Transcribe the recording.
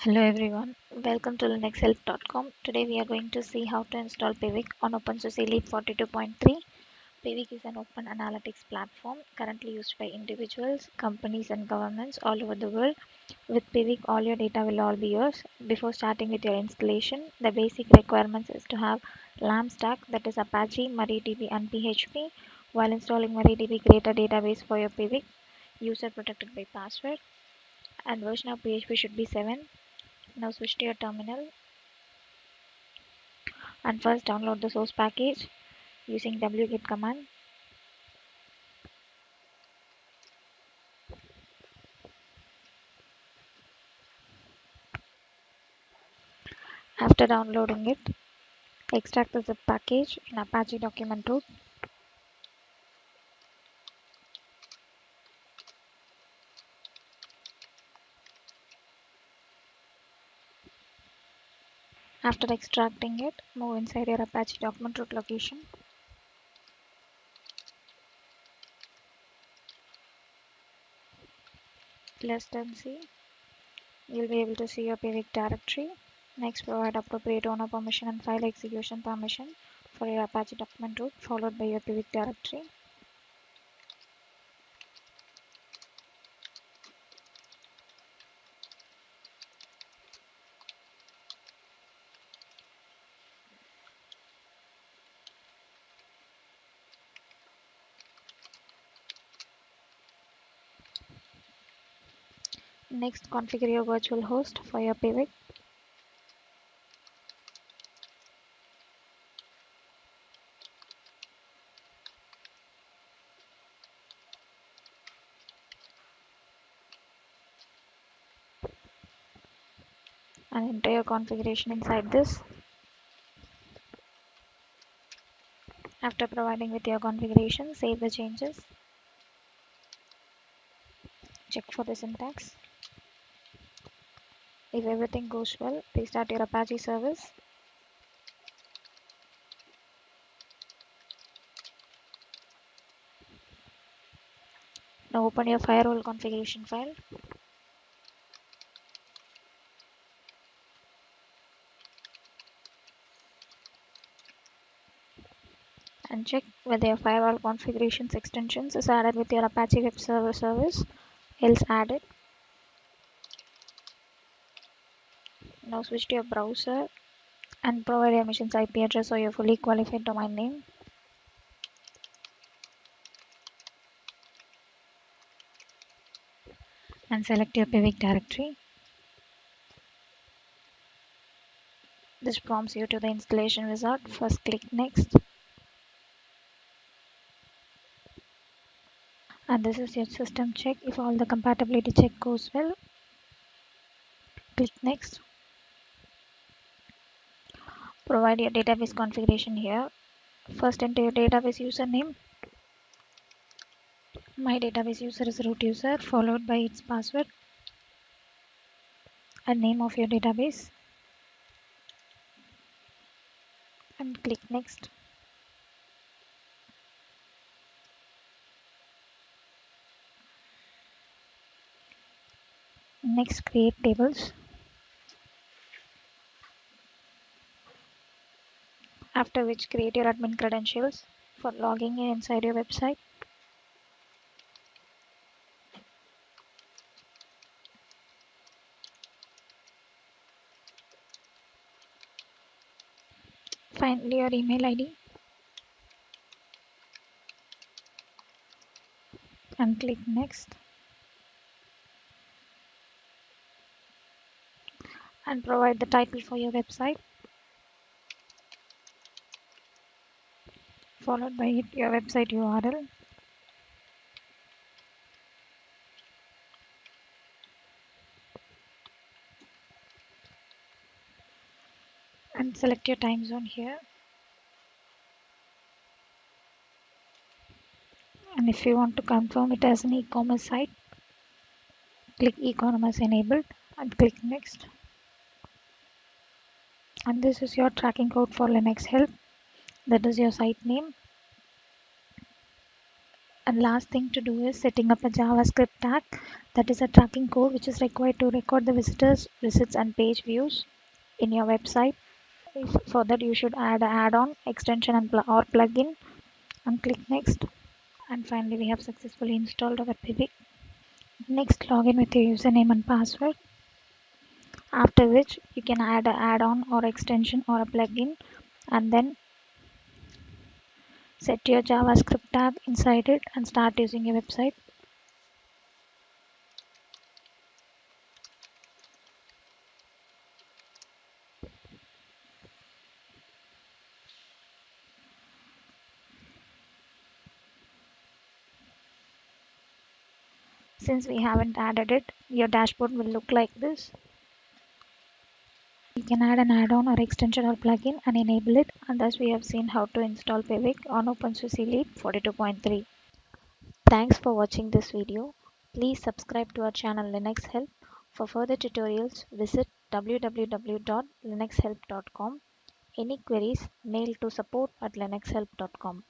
Hello everyone, welcome to linuxhelp.com. Today we are going to see how to install Piwik on OpenSUSE Leap 42.3. Piwik is an open analytics platform currently used by individuals, companies and governments all over the world. With Piwik, all your data will all be yours. Before starting with your installation, the basic requirements is to have LAMP stack, that is Apache, MariaDB and PHP. While installing MariaDB, create a database for your Piwik, user protected by password, and version of PHP should be 7. Now switch to your terminal and first download the source package using wget command. After downloading it, extract the zip package in Apache document root. After extracting it, move inside your Apache document root location. Less than C, you'll be able to see your Piwik directory. Next, provide appropriate owner permission and file execution permission for your Apache document root, followed by your Piwik directory. Next, configure your virtual host for your Piwik. And enter your configuration inside this. After providing with your configuration, save the changes. Check for the syntax. If everything goes well, restart your Apache service. Now open your firewall configuration file. And check whether your firewall configurations extensions is added with your Apache web server service. Else add it. Now switch to your browser and provide your machine's IP address or your fully qualified domain name. And select your Piwik directory. This prompts you to the installation wizard. First click next. And this is your system check. If all the compatibility check goes well, click next. Provide your database configuration here. First enter your database username. My database user is root user, followed by its password and name of your database, and click next. Next, create tables. After which, create your admin credentials for logging in inside your website. Find your email ID and click next. And provide the title for your website, followed by it, your website URL. And select your time zone here. And if you want to confirm it as an e-commerce site, click e-commerce enabled and click next. And this is your tracking code for Linux Help. That is your site name. And last thing to do is setting up a JavaScript tag, that is a tracking code which is required to record the visitors, visits and page views in your website. For that you should add an add-on, extension and or plugin and click next. And finally we have successfully installed our Piwik. Next, log in with your username and password. After which you can add an add-on or extension or a plugin, and then set your JavaScript tag inside it and start using your website. Since we haven't added it, your dashboard will look like this. You can add an add-on or extension or plugin and enable it, and thus we have seen how to install Piwik on OpenSUSE Leap 42.3. Thanks for watching this video. Please subscribe to our channel Linux Help. For further tutorials, visit www.linuxhelp.com. Any queries, mail to support@linuxhelp.com.